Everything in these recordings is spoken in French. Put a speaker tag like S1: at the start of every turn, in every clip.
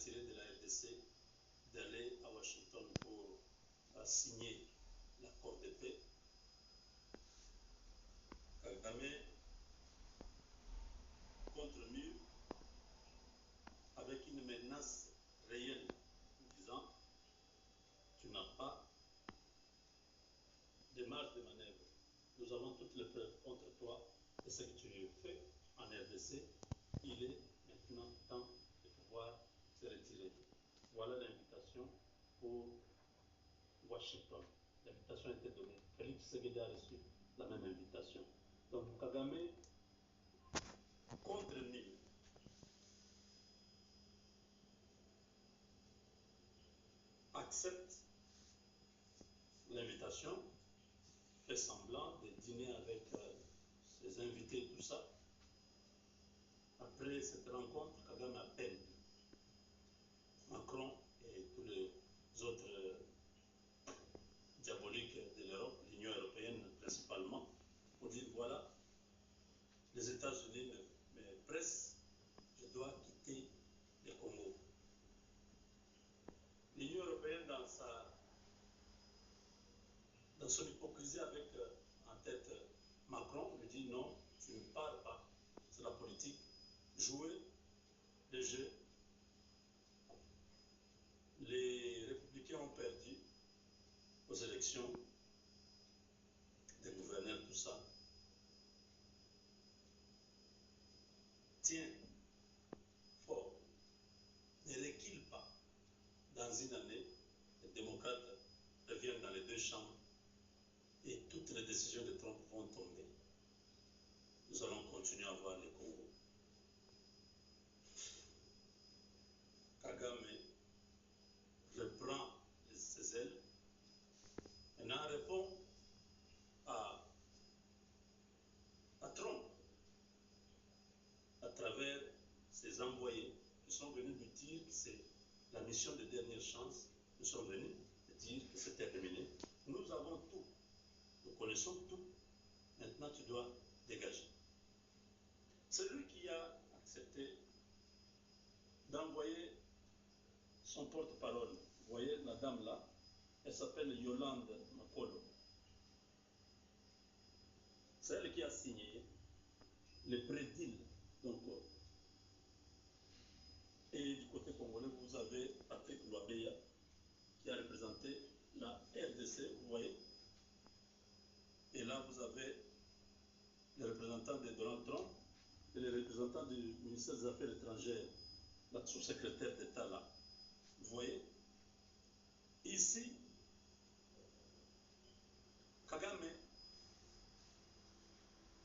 S1: retiré de la RDC, d'aller à Washington pour signer l'accord de paix. Kagame contre mur avec une menace réelle disant tu n'as pas de marge de manœuvre. Nous avons toutes les preuves contre toi de ce que tu fais en RDC. Il est maintenant temps de pouvoir se retirer. Voilà l'invitation pour Washington. L'invitation a été donnée. Félix Tshisekedi a reçu la même invitation. Donc Kagame contre nous accepte l'invitation, fait semblant de dîner avec ses invités, tout ça. Après cette rencontre, Kagame appelle Macron et tous les autres diaboliques de l'Europe, l'Union européenne principalement, pour dire voilà, les États-Unis me pressent, je dois quitter le Congo. L'Union européenne, dans son hypocrisie avec en tête Macron, lui dit non, tu ne pars pas. C'est la politique. Jouer le jeu. Les républicains ont perdu aux élections des gouverneurs, tout ça. Tiens, fort, ne recule pas. Dans une année, les démocrates reviennent dans les deux chambres et toutes les décisions de Trump vont tomber. Nous allons continuer à voir le Congo. Kagame reprend ses ailes et en répond à Trump à travers ses envoyés qui sont venus lui dire que c'est la mission de dernière chance. Nous sommes venus dire que c'est terminé. Nous avons tout. Nous connaissons tout. Maintenant, tu dois dégager. C'est lui qui a accepté d'envoyer son porte-parole. Vous voyez la dame là, elle s'appelle Yolande Makolo. C'est elle qui a signé le prédile. Donc, et du côté congolais, vous avez Patrick Louabeya qui a représenté la RDC, vous voyez. Et là, vous avez les représentants de Donald Trump et les représentants du ministère des Affaires étrangères, la sous-secrétaire d'État là. Vous voyez. Ici, Kagame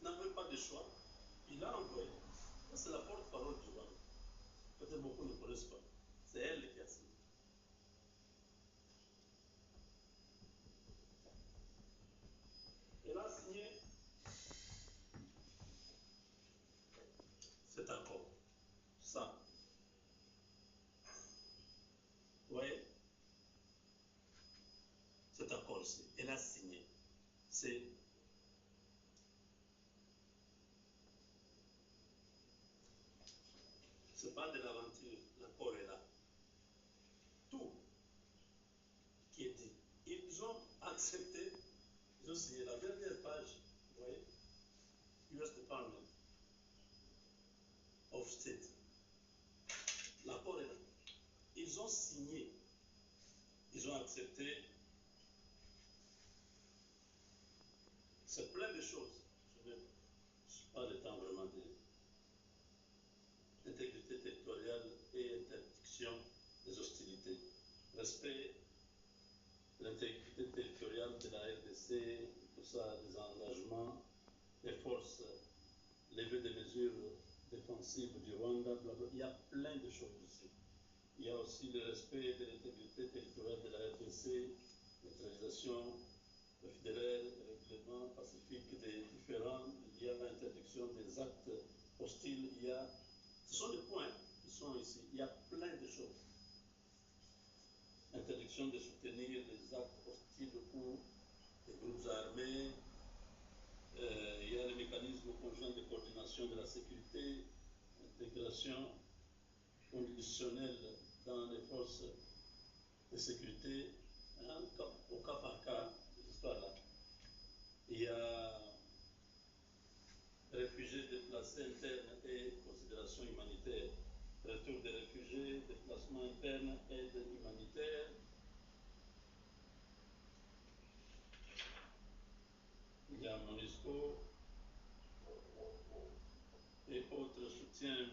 S1: n'avait pas de choix. Il a envoyé. C'est la porte-parole du roi. Peut-être beaucoup ne connaissent pas. C'est elle qui a signé. Elle a signé cet accord. Ça. Vous voyez? Cet accord-ci. Elle a signé. C'est pas de l'aventure. L'accord est là. Tout qui est dit. Ils ont accepté. Ils ont signé la dernière page. Vous voyez? US Department of State. L'accord est là. Ils ont signé. Ils ont accepté. C'est plein de choses. Je n'ai pas le temps vraiment d'intégrité territoriale et interdiction des hostilités. Respect de l'intégrité territoriale de la RDC, tout ça, des engagements, des forces, levée des mesures défensives du Rwanda, blablabla. Il y a plein de choses ici. Il y a aussi le respect de l'intégrité territoriale de la RDC, neutralisation fédérale, règlement pacifique des différends, il y a l'interdiction des actes hostiles, ce sont des points qui sont ici. Il y a plein de choses. Interdiction de soutenir les actes hostiles ou des groupes armés. Il y a le mécanisme conjoint de coordination de la sécurité, intégration conditionnelle dans les forces de sécurité, hein, au cas par cas, cette histoire-là. Il y a réfugiés déplacés internes et considération humanitaire, retour des réfugiés, déplacement interne, aide humanitaire. Il y a MONUSCO et autres soutiens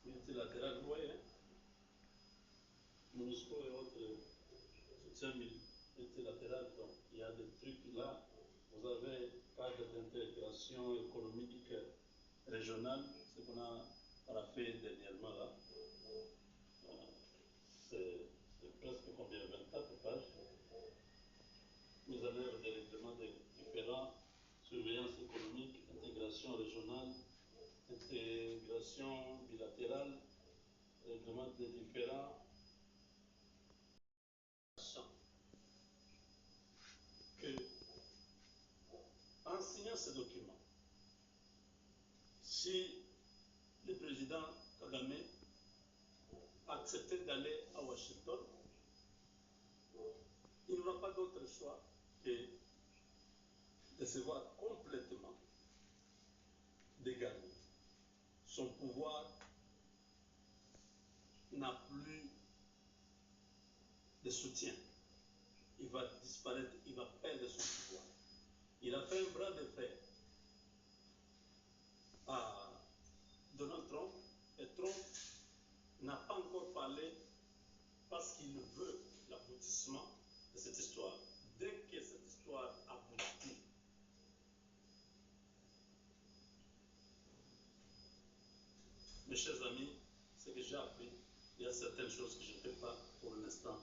S1: multilatéral, vous voyez, MONUSCO et autres soutiens multilatéral, donc il y a des trucs là. Vous avez cadre d'intégration économique régionale, ce qu'on a fait dernièrement là. C'est presque combien, 24 pages. Mise en œuvre des règlements différents, surveillance économique, intégration régionale, intégration bilatérale, règlement des différents. Que, en signant ce document, si le président Kagame acceptait d'aller à Washington, il n'aura pas d'autre choix que de se voir complètement dégagé. Son pouvoir n'a plus de soutien. Il va disparaître, il va perdre son pouvoir. Il a fait un bras de fer à Donald Trump et Trump n'a pas encore parlé parce qu'il veut l'aboutissement de cette histoire. Dès que cette histoire aboutit, mes chers amis, ce que j'ai appris, il y a certaines choses que je ne peux pas pour l'instant